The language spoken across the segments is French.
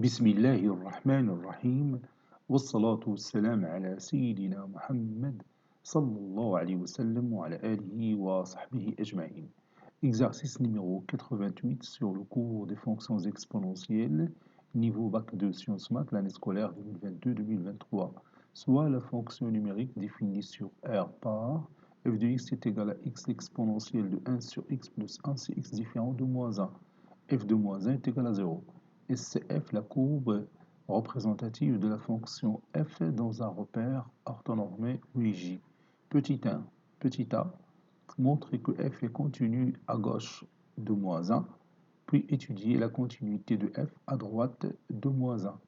بسم الله الرحمن الرحيم والصلاة والسلام على سيدنا محمد صلى الله عليه وسلم وعلى آله وصحبه أجمعين. Exercice numéro 88 sur le cours des fonctions exponentielles, niveau bac 2 Sciences Maths, l'année scolaire 2022-2023. Soit la fonction numérique définie sur R par f de x est égal à x exponentielle de 1 sur x plus 1 c'est x différent de moins 1. F de moins 1 est égal à 0. SCF, la courbe représentative de la fonction f dans un repère orthonormé ou J. Petit 1, petit a, montrer que f est continu à gauche de moins 1, puis étudier la continuité de f à droite de moins 1.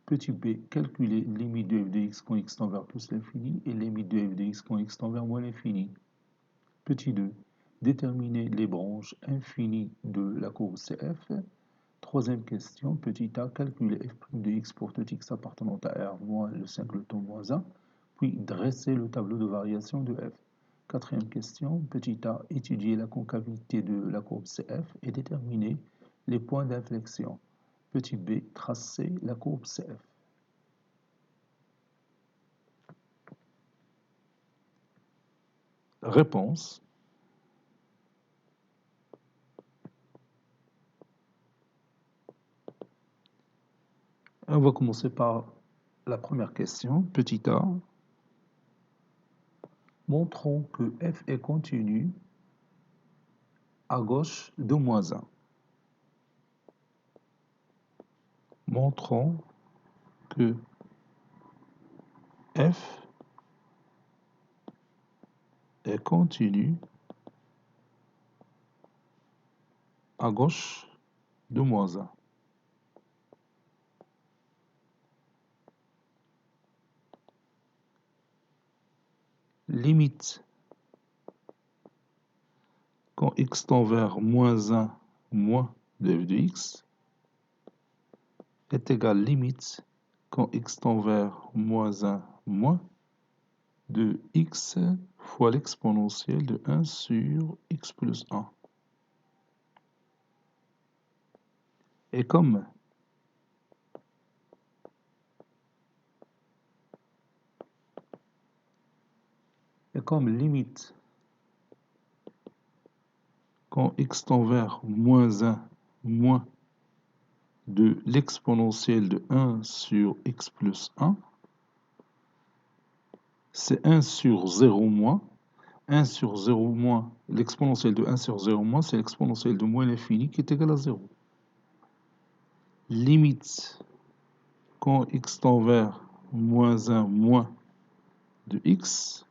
Petit b, calculer limite de f de x quand x tend vers plus l'infini et limite de f de x quand x tend vers moins l'infini. Petit 2, déterminer les branches infinies de la courbe CF. Troisième question, petit a, calculer f' de x pour tout x appartenant à R moins le singleton moins 1, puis dresser le tableau de variation de f. Quatrième question, petit a, étudier la concavité de la courbe CF et déterminer les points d'inflexion. Petit b, tracer la courbe CF. Réponse. On va commencer par la première question, petit a. Montrons que f est continu à gauche de moins 1. Montrons que f est continu à gauche de moins 1. Limite quand x tend vers moins 1 moins de f de x est égal limite quand x tend vers moins 1 moins de x fois l'exponentielle de 1 sur x plus 1. Et comme limite quand x tend vers moins 1 moins de l'exponentielle de 1 sur x plus 1, c'est 1 sur 0 moins. 1 sur 0 moins, l'exponentielle de 1 sur 0 moins, c'est l'exponentielle de moins l'infini qui est égale à 0. Limite quand x tend vers moins 1 moins de x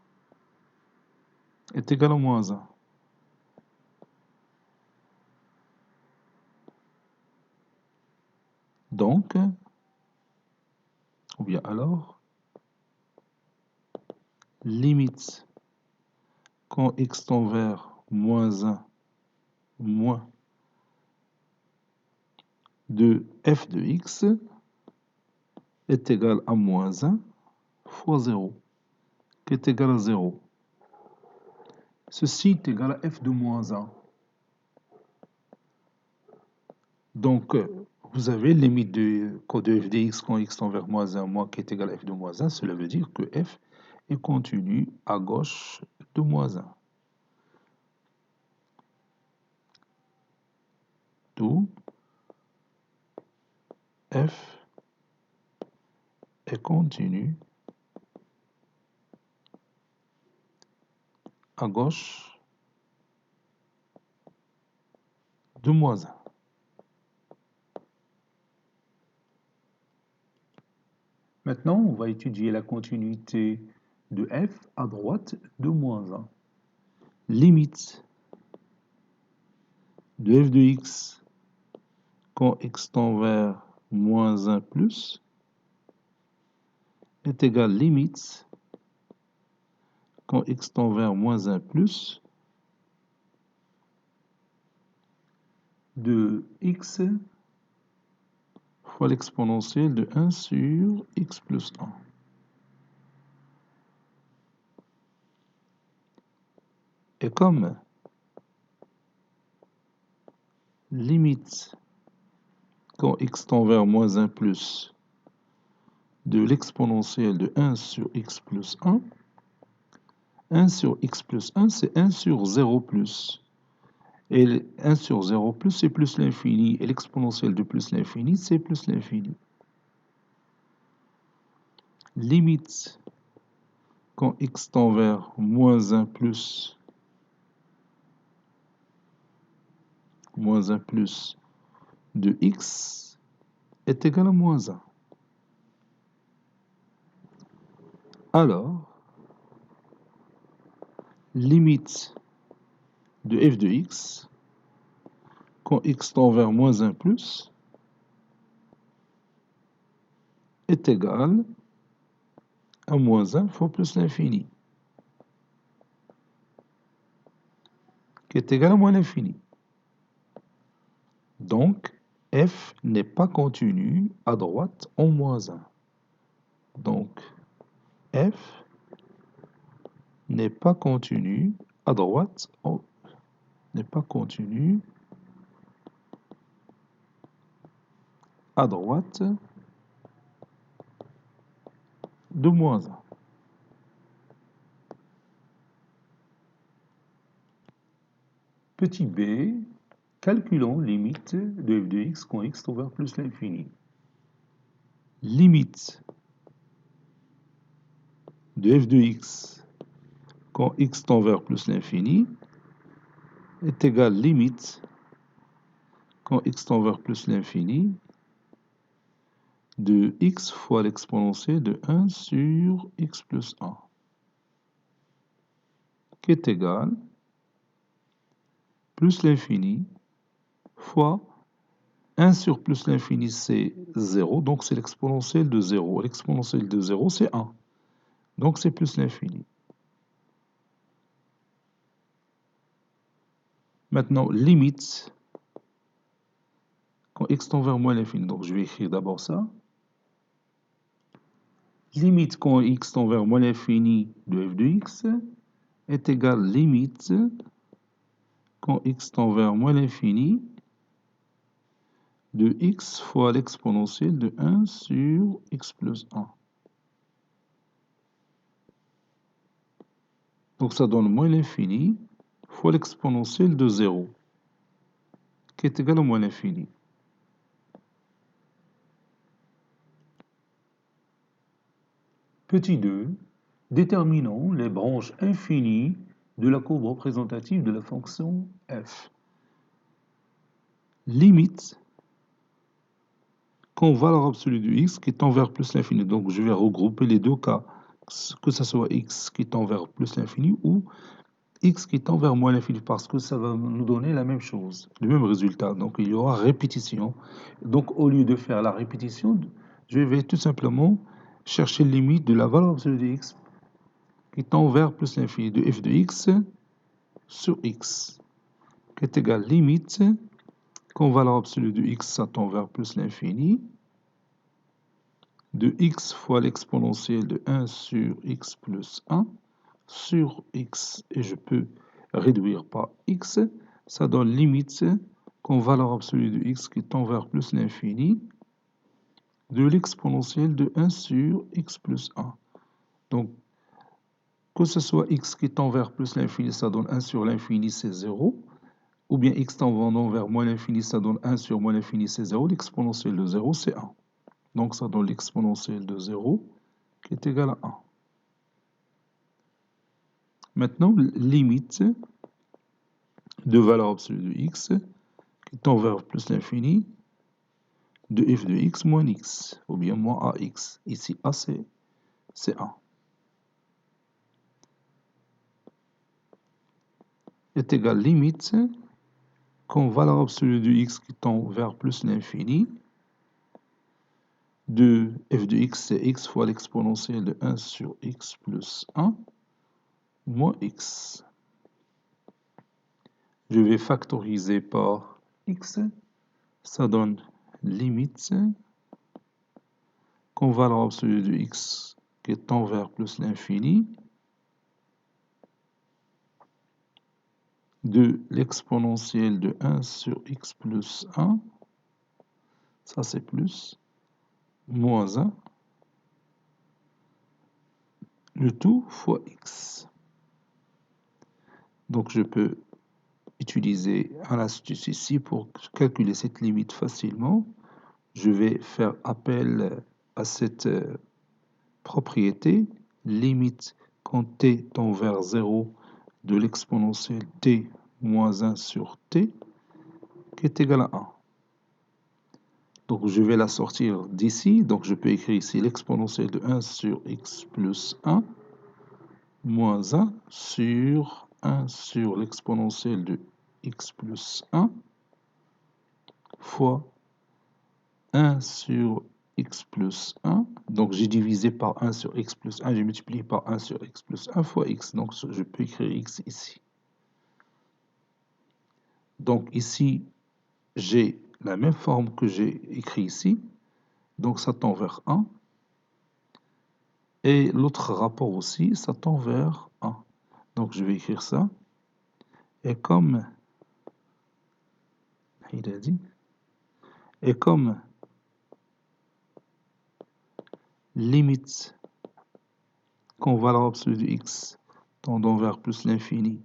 est égal à moins 1. Donc, ou bien alors, limite quand x tend vers moins 1 moins de f de x est égal à moins 1 fois 0, qui est égal à 0. Ceci est égal à f de moins 1. Donc, vous avez limite de f de x quand x tend vers moins 1 moins qui est égal à f de moins 1. Cela veut dire que f est continu à gauche de moins 1. D'où f est continu à gauche de moins 1. Maintenant, on va étudier la continuité de f à droite de moins 1. Limite de f de x quand x tend vers moins 1 plus est égal limite quand x tend vers moins 1 plus de x fois l'exponentielle de 1 sur x plus 1. Et comme limite quand x tend vers moins 1 plus de l'exponentielle de 1 sur x plus 1. 1 sur x plus 1, c'est 1 sur 0 plus. Et 1 sur 0 plus, c'est plus l'infini. Et l'exponentielle de plus l'infini, c'est plus l'infini. Limite quand x tend vers moins 1 plus de x est égal à moins 1. Alors, limite de f de x quand x tend vers moins 1 plus est égal à moins 1 fois plus l'infini, qui est égal à moins l'infini. Donc, f n'est pas continu à droite en moins 1. Donc, f n'est pas continu à droite n'est pas continu à droite de moins 1. Petit b, calculons limite de f de x quand x tend vers plus l'infini. Limite de f de x quand x tend vers plus l'infini est égale limite quand x tend vers plus l'infini de x fois l'exponentielle de 1 sur x plus 1, qui est égal plus l'infini fois 1 sur plus l'infini, c'est 0, donc c'est l'exponentielle de 0. L'exponentielle de 0, c'est 1. Donc c'est plus l'infini. Maintenant, limite quand x tend vers moins l'infini. Donc je vais écrire d'abord ça. Limite quand x tend vers moins l'infini de f de x est égal limite quand x tend vers moins l'infini de x fois l'exponentielle de 1 sur x plus 1. Donc ça donne moins l'infini fois l'exponentielle de 0, qui est égal à moins l'infini. Petit 2, déterminons les branches infinies de la courbe représentative de la fonction f. Limite quand valeur absolue de x qui tend vers plus l'infini. Donc je vais regrouper les deux cas, que ce soit x qui tend vers plus l'infini ou x qui tend vers moins l'infini, parce que ça va nous donner la même chose, le même résultat. Donc il y aura répétition. Donc au lieu de faire la répétition, je vais tout simplement chercher la limite de la valeur absolue de x qui tend vers plus l'infini de f de x sur x, qui est égal limite quand valeur absolue de x ça tend vers plus l'infini de x fois l'exponentielle de 1 sur x plus 1 sur x, et je peux réduire par x, ça donne limite quand valeur absolue de x qui tend vers plus l'infini de l'exponentielle de 1 sur x plus 1. Donc, que ce soit x qui tend vers plus l'infini, ça donne 1 sur l'infini, c'est 0. Ou bien x tendant vers moins l'infini, ça donne 1 sur moins l'infini, c'est 0. L'exponentielle de 0, c'est 1. Donc, ça donne l'exponentielle de 0 qui est égale à 1. Maintenant, limite de valeur absolue de x qui tend vers plus l'infini de f de x moins x, ou bien moins ax. Ici, a, c'est 1. Est égal limite quand valeur absolue de x qui tend vers plus l'infini de f de x, c'est x fois l'exponentielle de 1 sur x plus 1 moins x. Je vais factoriser par x. Ça donne limite quand valeur absolue de x qui tend vers plus l'infini de l'exponentielle de 1 sur x plus 1, ça c'est plus, moins 1, le tout fois x. Donc je peux utiliser un astuce ici pour calculer cette limite facilement. Je vais faire appel à cette propriété, limite quand t tend vers 0 de l'exponentielle t moins 1 sur t, qui est égal à 1. Donc je vais la sortir d'ici, donc je peux écrire ici l'exponentielle de 1 sur x plus 1, moins 1 sur 1 sur l'exponentielle de x plus 1, fois 1 sur x plus 1, donc j'ai divisé par 1 sur x plus 1, j'ai multiplié par 1 sur x plus 1 fois x, donc je peux écrire x ici. Donc ici, j'ai la même forme que j'ai écrit ici, donc ça tend vers 1, et l'autre rapport aussi, ça tend vers 1. Donc je vais écrire ça, et comme, il a dit, et comme limite quand valeur absolue de x tendant vers plus l'infini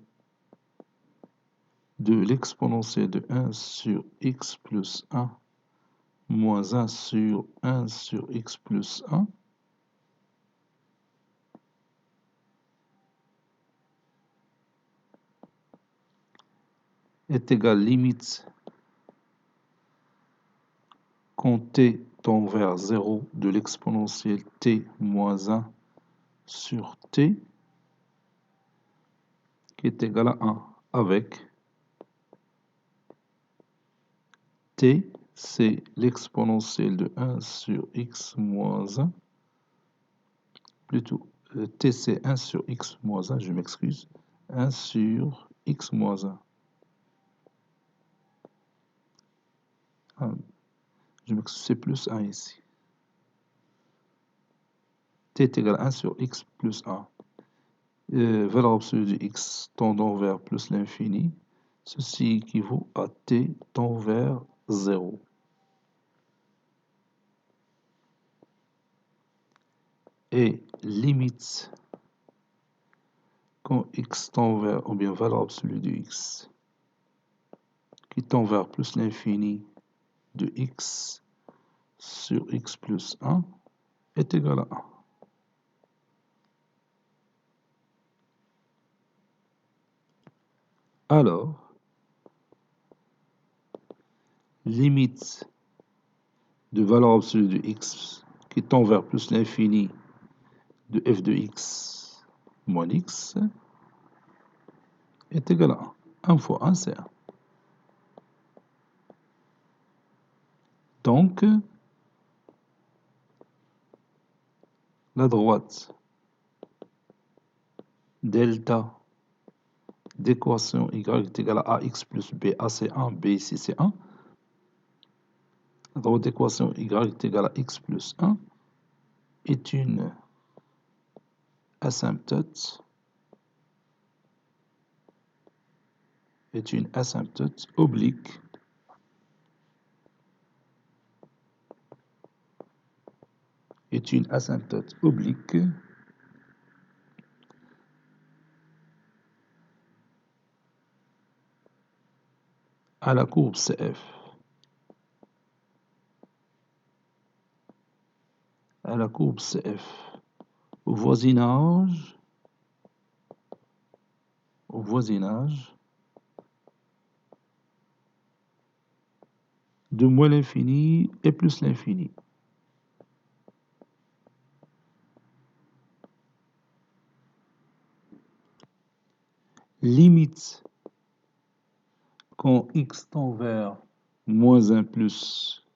de l'exponentielle de 1 sur x plus 1 moins 1 sur 1 sur x plus 1 est égal limite quand t tend vers 0 de l'exponentielle t moins 1 sur t qui est égal à 1 avec t, c'est l'exponentielle de 1 sur x moins 1, plutôt t c'est 1 sur x moins 1, je m'excuse, 1 sur x moins 1. Je m'excuse, c'est plus 1 ici. T est égal à 1 sur x plus 1. Valeur absolue de x tendant vers plus l'infini. Ceci équivaut à t tend vers 0. Et limite quand x tend vers, ou bien valeur absolue de x qui tend vers plus l'infini de x sur x plus 1 est égal à 1. Alors, limite de valeur absolue de x qui tend vers plus l'infini de f de x moins x est égal à 1. 1 fois 1, c'est 1. Donc, la droite delta d'équation y est égale à ax plus b, a c'est 1, b ici c'est 1. La droite d'équation y est égale à x plus 1 est une asymptote oblique à la courbe CF. À la courbe CF. Au voisinage de moins l'infini et plus l'infini. Limite quand x tend vers moins 1 plus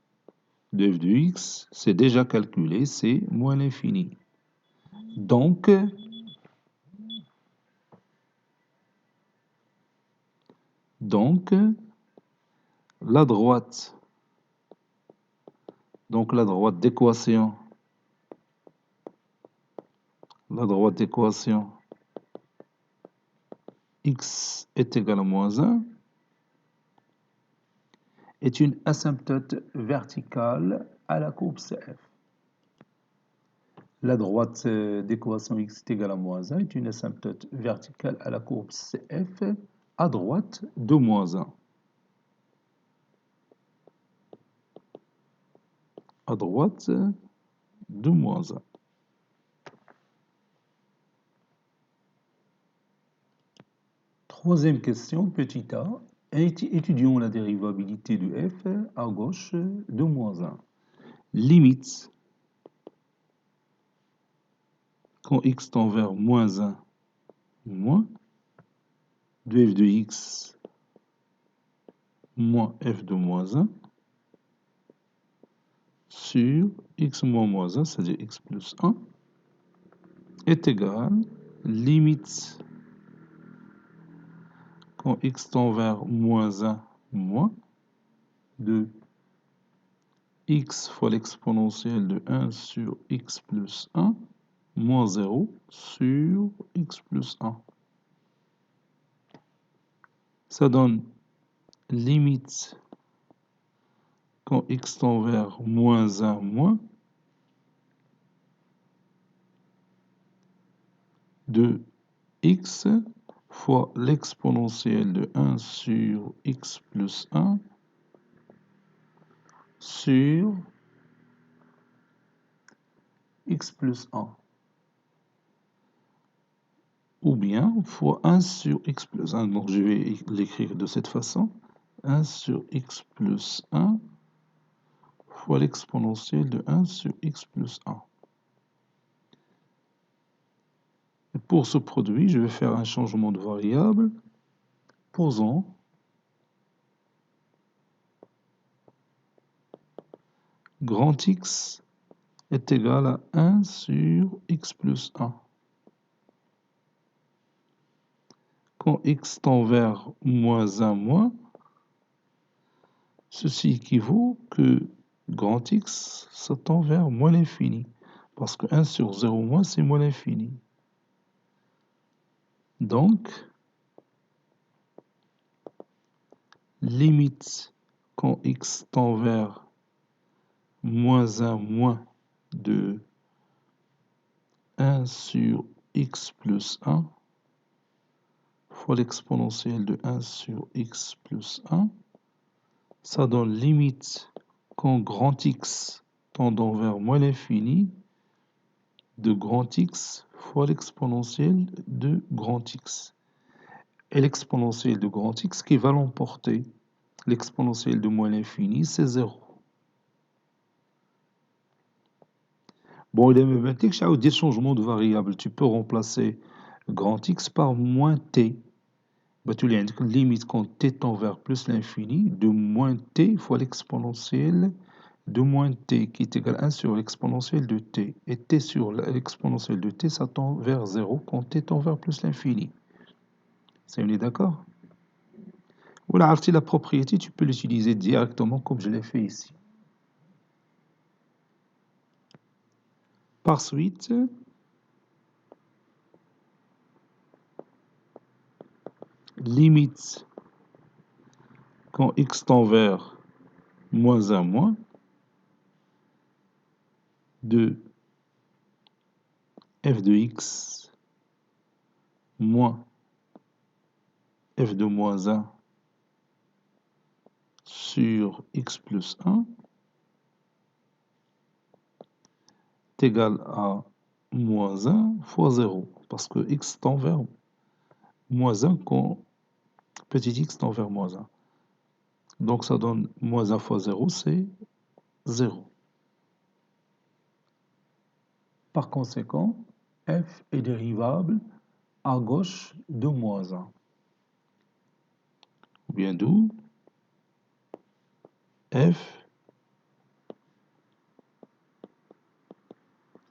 de f de x, c'est déjà calculé, c'est moins l'infini. Donc, la droite d'équation, x est égal à moins 1 est une asymptote verticale à la courbe CF. La droite d'équation x est égale à moins 1 est une asymptote verticale à la courbe CF à droite de moins 1. À droite de moins 1. Troisième question, petit a. Étudions la dérivabilité de f à gauche de moins 1. Limite quand x tend vers moins 1, moins de f de x moins f de moins 1 sur x moins moins 1, c'est-à-dire x plus 1, est égal limite quand x tend vers moins 1, moins de x fois l'exponentielle de 1 sur x plus 1 moins 0 sur x plus 1. Ça donne limite quand x tend vers moins 1, moins de x fois l'exponentielle de 1 sur x plus 1 sur x plus 1. Ou bien fois 1 sur x plus 1. Donc je vais l'écrire de cette façon. 1 sur x plus 1 fois l'exponentielle de 1 sur x plus 1. Et pour ce produit, je vais faire un changement de variable. Posons grand X est égal à 1 sur x plus 1. Quand x tend vers moins 1, moins, ceci équivaut que grand X, ça tend vers moins l'infini. Parce que 1 sur 0 moins, c'est moins l'infini. Donc, limite quand x tend vers moins 1, moins de 1 sur x plus 1 fois l'exponentielle de 1 sur x plus 1, ça donne limite quand grand X tendant vers moins l'infini de grand X fois l'exponentielle de grand X. Et l'exponentielle de grand X qui va l'emporter. L'exponentielle de moins l'infini, c'est 0. Bon, il est même que je dire changement de variable. Tu peux remplacer grand X par moins t. Bah, tu lui indiques limite quand t tend vers plus l'infini de moins t fois l'exponentielle de moins t qui est égal à 1 sur l'exponentielle de t. Et t sur l'exponentielle de t, ça tend vers 0 quand t tend vers plus l'infini. C'est on est d'accord? Voilà, la propriété, tu peux l'utiliser directement comme je l'ai fait ici. Par suite, limite quand x tend vers moins 1, moins de f de x moins f de moins 1 sur x plus 1 est égal à moins 1 fois 0. Parce que x tend vers moins 1 quand petit x tend vers moins 1. Donc ça donne moins 1 fois 0, c'est 0. Par conséquent, f est dérivable à gauche de moins 1. Ou bien d'où f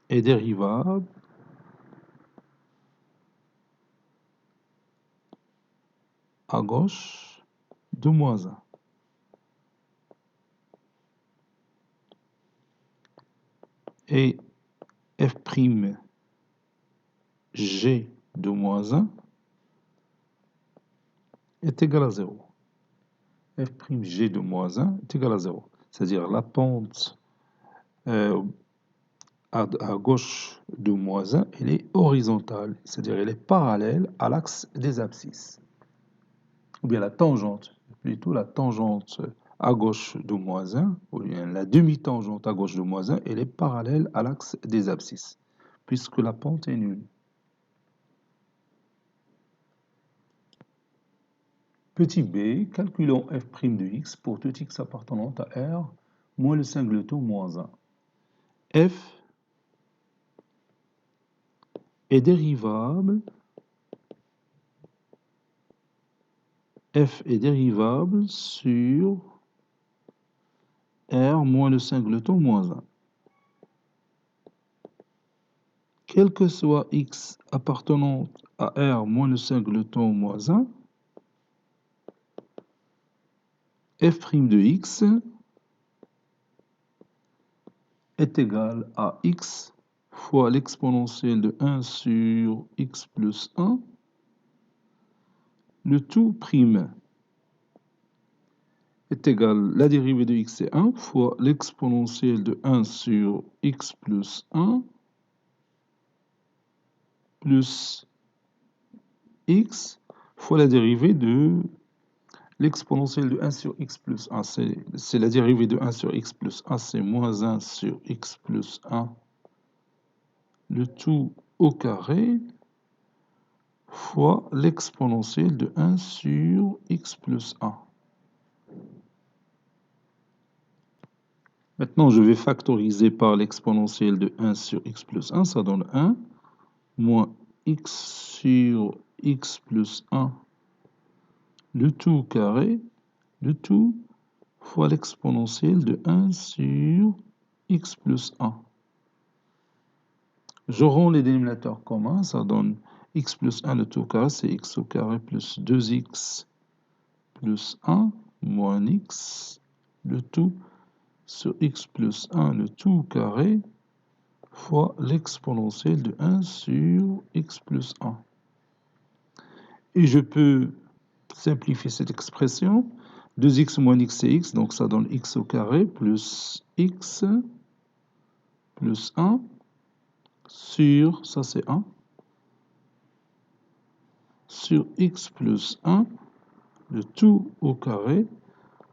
est dérivable à gauche de moins 1. Et f' g de moins 1 est égal à 0. f'g de moins 1 est égal à 0. C'est-à-dire la pente à gauche de moins 1, elle est horizontale, c'est-à-dire elle est parallèle à l'axe des abscisses. Ou bien la tangente, plutôt la tangente à gauche de moins 1, ou bien la demi-tangente à gauche de moins 1, elle est parallèle à l'axe des abscisses, puisque la pente est nulle. Petit b, calculons f' de x pour tout x appartenant à R, moins le singleton moins 1. F est dérivable sur R moins le singleton moins 1. Quel que soit x appartenant à R moins le singleton moins 1, f' de x est égal à x fois l'exponentielle de 1 sur x plus 1, le tout prime est égal, la dérivée de x est 1 fois l'exponentielle de 1 sur x plus 1 plus x fois la dérivée de l'exponentielle de 1 sur x plus 1. C'est la dérivée de 1 sur x plus 1, c'est moins 1 sur x plus 1, le tout au carré, fois l'exponentielle de 1 sur x plus 1. Maintenant, je vais factoriser par l'exponentielle de 1 sur x plus 1, ça donne 1, moins x sur x plus 1, le tout au carré, le tout fois l'exponentielle de 1 sur x plus 1. Je rends les dénominateurs communs, ça donne x plus 1, le tout au carré, c'est x au carré plus 2x plus 1 moins x, le tout sur x plus 1, le tout au carré, fois l'exponentielle de 1 sur x plus 1. Et je peux simplifier cette expression. 2x moins x, c'est x, donc ça donne x au carré plus x plus 1 sur, ça c'est 1, sur x plus 1, le tout au carré,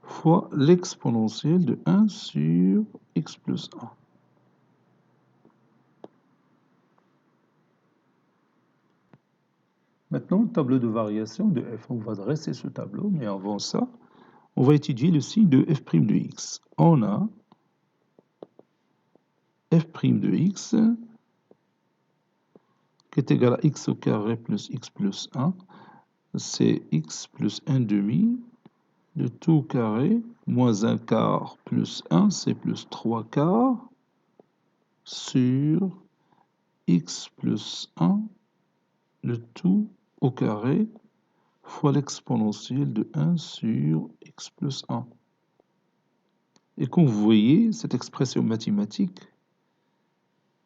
fois l'exponentielle de 1 sur x plus 1. Maintenant, le tableau de variation de f. On va dresser ce tableau, mais avant ça, on va étudier le signe de f' de x. On a f' de x qui est égal à x au carré plus x plus 1. C'est x plus 1 demi, le tout au carré, moins 1 quart plus 1, c'est plus 3 quarts, sur x plus 1, le tout au carré, fois l'exponentielle de 1 sur x plus 1. Et comme vous voyez, cette expression mathématique,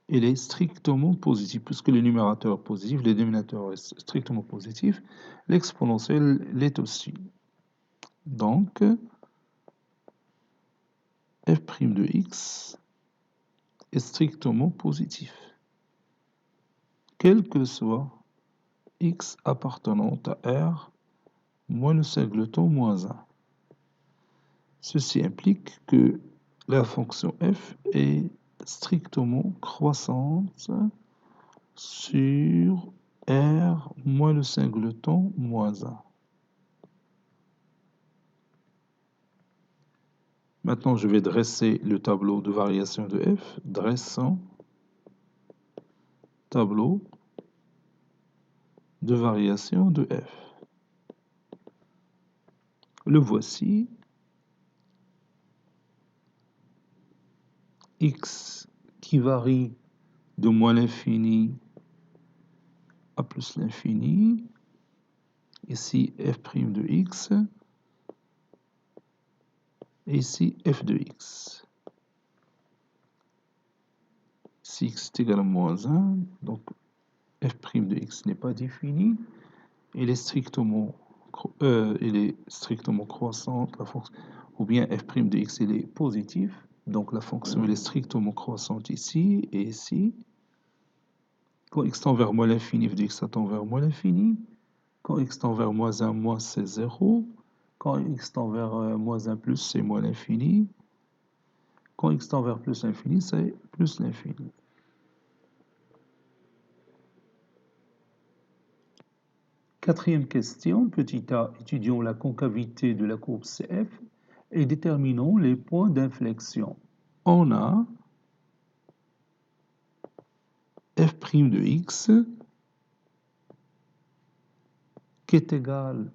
elle est strictement positive, puisque le numérateur est positif, le dénominateur est strictement positif, l'exponentielle l'est aussi. Donc, f' de x est strictement positif, quel que soit x appartenant à R moins le singleton moins 1. Ceci implique que la fonction f est strictement croissante sur R moins le singleton moins 1. Maintenant, je vais dresser le tableau de variation de f. Dressant tableau de variation de f. Le voici. X qui varie de moins l'infini à plus l'infini. Ici, f' de x. Et ici, f de x. Si x est égal à moins 1, donc f' de x n'est pas défini. Il est strictement il est strictement croissante, la fonction, ou bien f' de x il est positif, donc la fonction elle est strictement croissante ici et ici. Quand x tend vers moins l'infini, f de x tend vers moins l'infini. Quand x tend vers moins 1, moins c'est 0. Quand x tend vers moins 1, plus c'est moins l'infini. Quand x tend vers plus l'infini, c'est plus l'infini. Quatrième question, petit a, étudions la concavité de la courbe CF et déterminons les points d'inflexion. On a f' de x qui est égal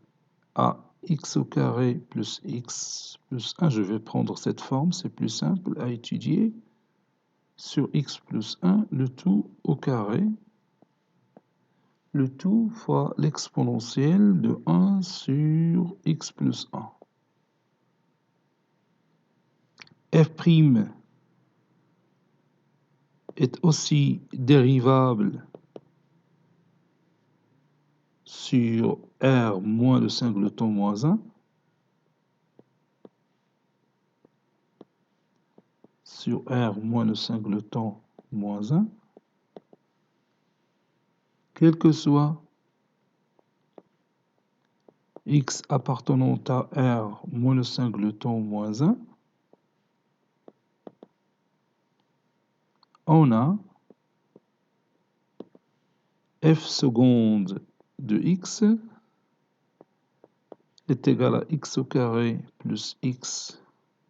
à x au carré plus x plus 1. Je vais prendre cette forme, c'est plus simple à étudier. Sur x plus 1, le tout au carré. Le tout fois l'exponentielle de 1 sur x plus 1. F' est aussi dérivable sur R moins le singleton moins 1. Sur R moins le singleton moins 1. Quel que soit x appartenant à R moins le singleton moins 1, on a f seconde de x est égal à x au carré plus x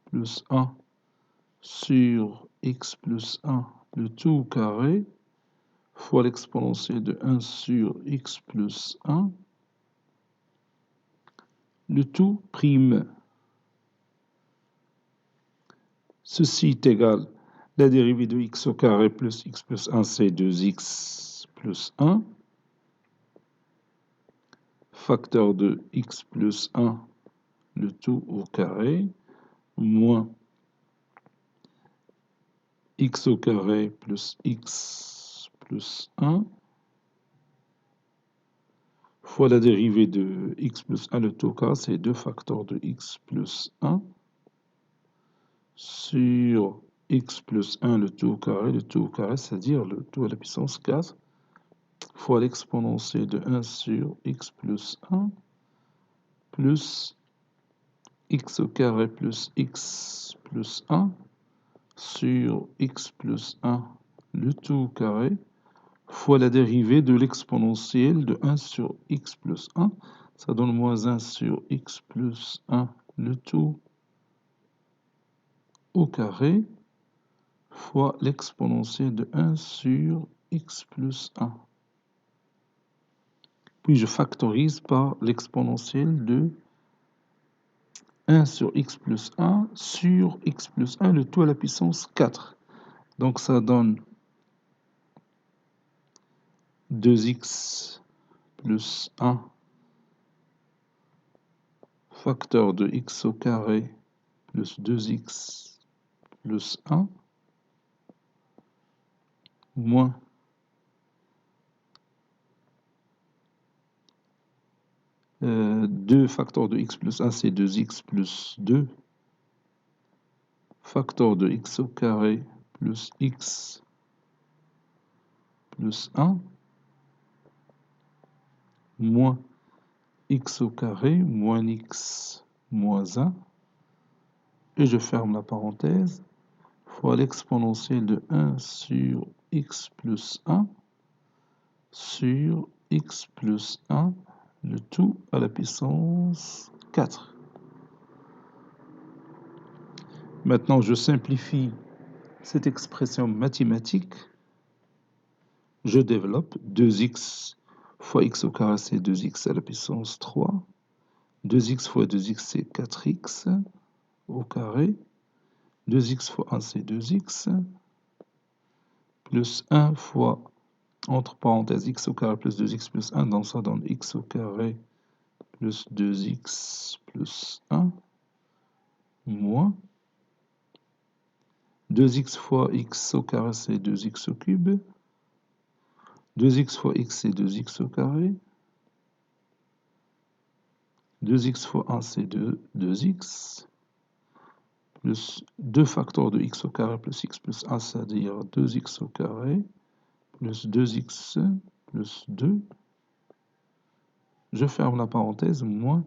plus 1 sur x plus 1, le tout au carré, fois l'exponentielle de 1 sur x plus 1, le tout prime. Ceci est égal, la dérivée de x au carré plus x plus 1, c'est 2x plus 1. Facteur de x plus 1, le tout au carré, moins x au carré plus x plus 1, fois la dérivée de x plus 1, le tout au carré, c'est 2 facteurs de x plus 1, sur x plus 1, le tout au carré, c'est-à-dire le tout à la puissance 4, fois l'exponentielle de 1 sur x plus 1, plus x au carré plus x plus 1, sur x plus 1, le tout au carré, fois la dérivée de l'exponentielle de 1 sur x plus 1, ça donne moins 1 sur x plus 1, le tout au carré, fois l'exponentielle de 1 sur x plus 1. Puis je factorise par l'exponentielle de 1 sur x plus 1 sur x plus 1, le tout à la puissance 4. Donc ça donne 2x plus 1 facteur de x au carré plus 2x plus 1 moins 2 facteurs de x plus 1, c'est 2x plus 2 facteur de x au carré plus x plus 1 moins x au carré moins x moins 1, et je ferme la parenthèse, fois l'exponentielle de 1 sur x plus 1 sur x plus 1, le tout à la puissance 4. Maintenant, je simplifie cette expression mathématique. Je développe 2x fois x au carré, c'est 2x à la puissance 3. 2x fois 2x, c'est 4x au carré. 2x fois 1, c'est 2x. Plus 1 fois, entre parenthèses, x au carré plus 2x plus 1. Donc ça donne x au carré plus 2x plus 1. Moins 2x fois x au carré, c'est 2x au cube. 2x fois x, c'est 2x au carré. 2x fois 1, c'est 2x, plus 2 facteurs de x au carré plus x plus 1, c'est-à-dire 2x au carré, plus 2x plus 2. Je ferme la parenthèse, moins.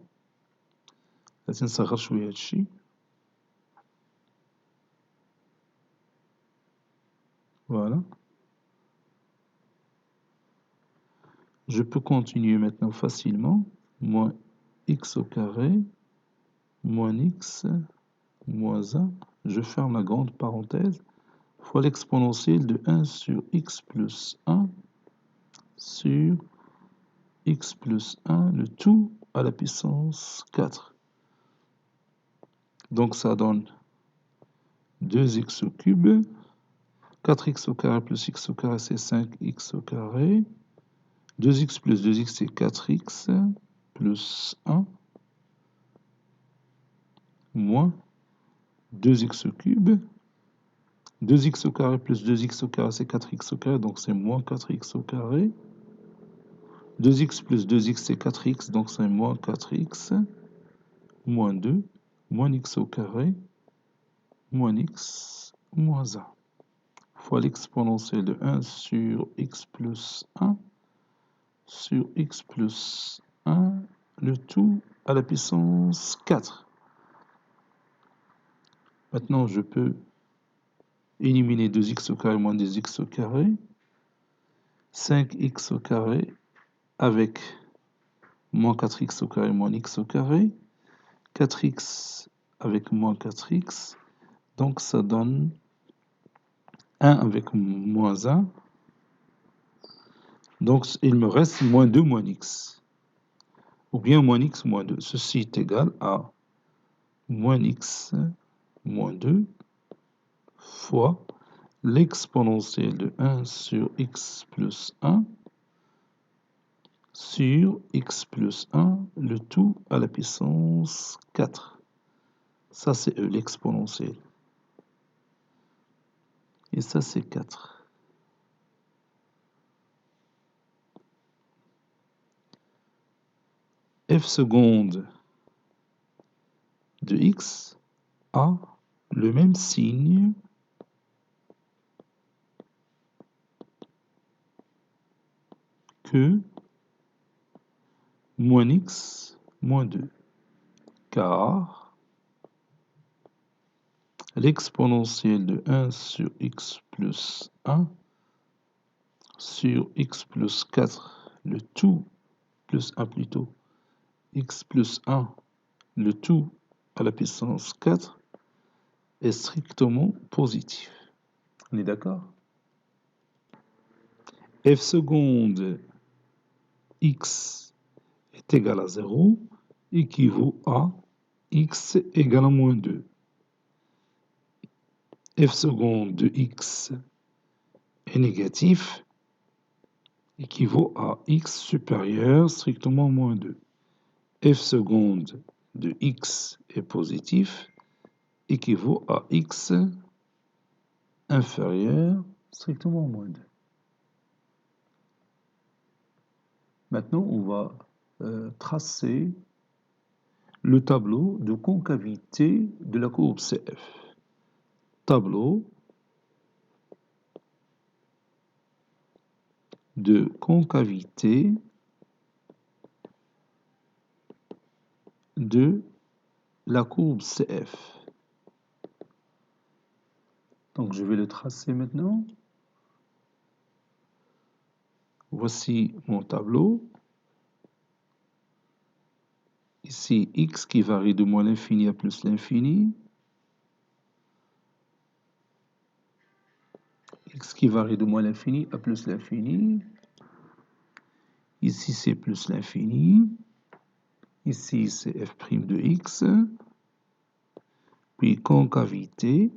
Voilà. Je peux continuer maintenant facilement. Moins x au carré, moins x, moins 1. Je ferme la grande parenthèse, fois l'exponentielle de 1 sur x plus 1 sur x plus 1, le tout à la puissance 4. Donc ça donne 2x au cube. 4x au carré plus x au carré, c'est 5x au carré. 2x plus 2x, c'est 4x plus 1 moins 2x au cube. 2x au carré plus 2x au carré, c'est 4x au carré, donc c'est moins 4x au carré. 2x plus 2x, c'est 4x, donc c'est moins 4x, moins 2, moins x au carré, moins x, moins 1, fois l'exponentielle de 1 sur x plus 1, sur x plus 1, le tout à la puissance 4. Maintenant, je peux éliminer 2x au carré moins 2x au carré, 5x au carré avec moins 4x au carré moins x au carré, 4x avec moins 4x, donc ça donne 1 avec moins 1, donc il me reste moins 2 moins x, ou bien moins x moins 2. Ceci est égal à moins x moins 2 fois l'exponentielle de 1 sur x plus 1 sur x plus 1, le tout à la puissance 4. Ça, c'est l'exponentielle. Et ça, c'est 4. F seconde de x a le même signe que moins x moins 2, car l'exponentielle de 1 sur x plus 1 sur x plus 4, le tout plus 1 plutôt, x plus 1, le tout à la puissance 4, est strictement positif. On est d'accord? F seconde x est égal à 0 équivaut à x égale à moins 2. F seconde de x est négatif équivaut à x supérieur strictement à moins 2. F seconde de x est positif équivaut à x inférieur strictement à moins 2. Maintenant, on va tracer le tableau de concavité de la courbe CF. Tableau de concavité de la courbe CF. Donc je vais le tracer maintenant. Voici mon tableau. Ici, x qui varie de moins l'infini à plus l'infini. X qui varie de moins l'infini à plus l'infini. Ici, c'est plus l'infini. Ici, c'est f' de x. Puis concavité.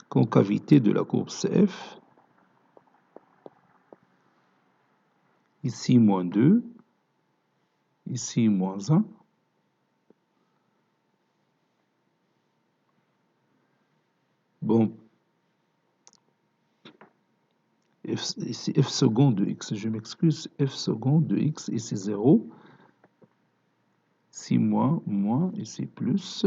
Concavité de la courbe CF. Ici, moins 2. Ici, moins 1. Bon. ici f second de x, je m'excuse, f second de x, ici 0, ici moins, ici plus.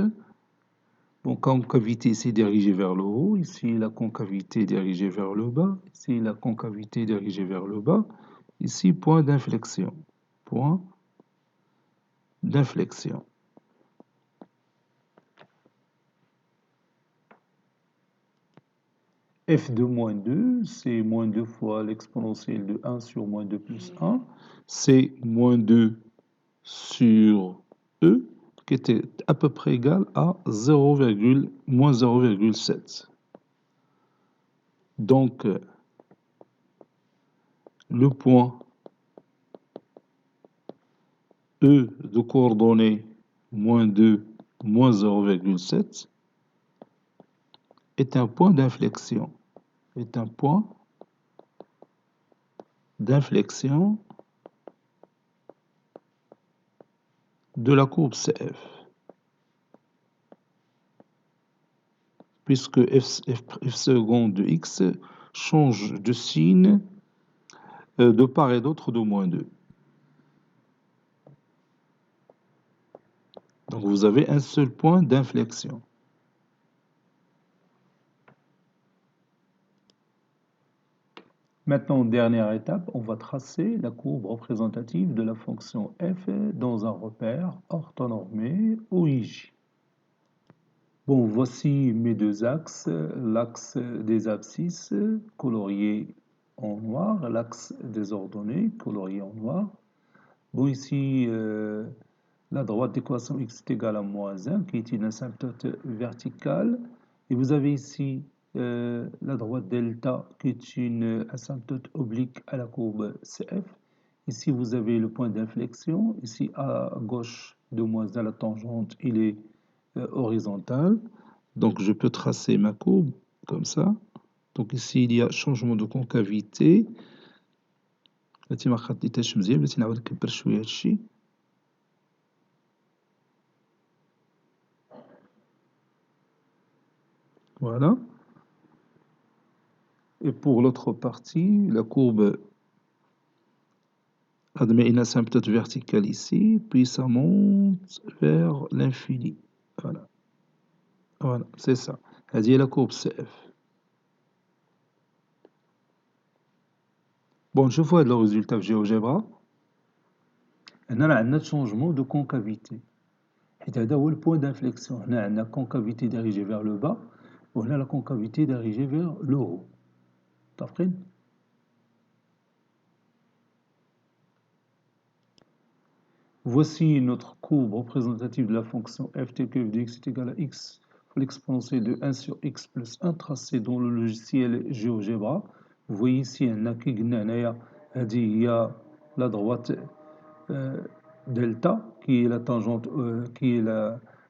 Bon, concavité ici dirigée vers le haut, ici la concavité dirigée vers le bas, ici la concavité dirigée vers le bas, ici point d'inflexion, point d'inflexion. F de moins 2, c'est moins 2 fois l'exponentielle de 1 sur moins 2 plus 1, c'est moins 2 sur E, qui était à peu près égal à moins 0,7. Donc, le point E de coordonnées moins 2, moins 0,7 est un point d'inflexion. Est un point d'inflexion de la courbe CF. Puisque f second de x change de signe de part et d'autre de moins 2. Donc vous avez un seul point d'inflexion. Maintenant, dernière étape, on va tracer la courbe représentative de la fonction f dans un repère orthonormé OIJ. Bon, voici mes deux axes, l'axe des abscisses colorié en noir, l'axe des ordonnées colorié en noir. Bon, ici, la droite d'équation x est égale à moins 1, qui est une asymptote verticale. Et vous avez ici la droite delta, qui est une asymptote oblique à la courbe CF. Ici, vous avez le point d'inflexion. Ici, à gauche de moins 1, la tangente, il est horizontal. Donc, je peux tracer ma courbe comme ça. Donc, ici, il y a changement de concavité. Voilà. Et pour l'autre partie, la courbe admet une asymptote verticale ici, puis ça monte vers l'infini. Voilà. Voilà, c'est ça. هذه la courbe CF. Bon, je vois le résultat de GeoGebra. هنا عندنا changement de concavité. حيت هذا هو le point d'inflexion. هنا عندنا concavité dirigée vers le bas, وهنا la concavité dirigée vers le haut. متفقين؟ Voici notre courbe représentative de la fonction f telle que f de x est égal à x fois l'exponentielle de 1 sur x plus 1 tracée dans le logiciel GeoGebra. Vous voyez ici un كي قلنا هنايا هذه هي la droite delta qui est la tangente qui est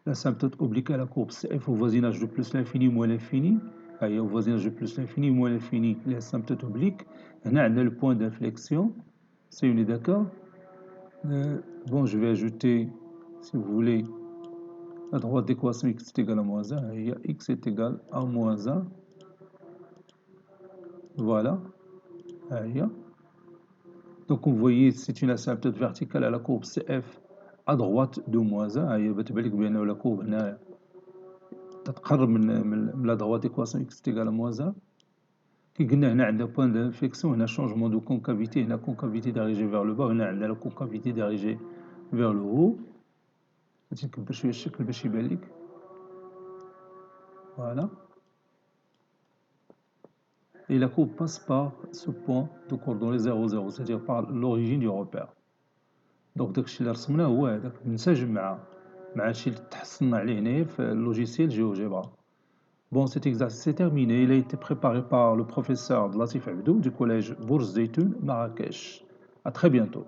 l'asymptote oblique à la courbe CF au voisinage de plus l'infini moins l'infini. Au voisinage de plus l'infini moins l'infini, l'asymptote oblique. هنا عندنا le point d'inflexion. C'est on est d'accord? Bon, je vais ajouter, si vous voulez, la droite d'équation x est égal à moins 1. Et x est égal à moins 1. Voilà. Donc, vous voyez, c'est une asymptote verticale à la courbe CF à droite de moins 1. La courbe تتقرب من la droite d'équation x est égal à moins 1. كي قلنا هنا عندنا point d'inflexion, هنا changement de concavité, هنا concavité dirigée vers le bas, هنا عندنا la concavité dirigée vers le haut. غادي نكبر شويه الشكل باش يبان لك. Voilà. Et la courbe passe par ce point de coordonnées 0, 0, c'est-à-dire par l'origine du repère. Donc داكشي اللي رسمناه هو هذاك منسجم مع الشيء اللي تحصلنا عليه هنايا في اللوجيسيال GeoGebra. Bon, cet exercice est terminé. Il a été préparé par le professeur Latif Abdou du collège Bourz Zeytoun, Marrakech. À très bientôt.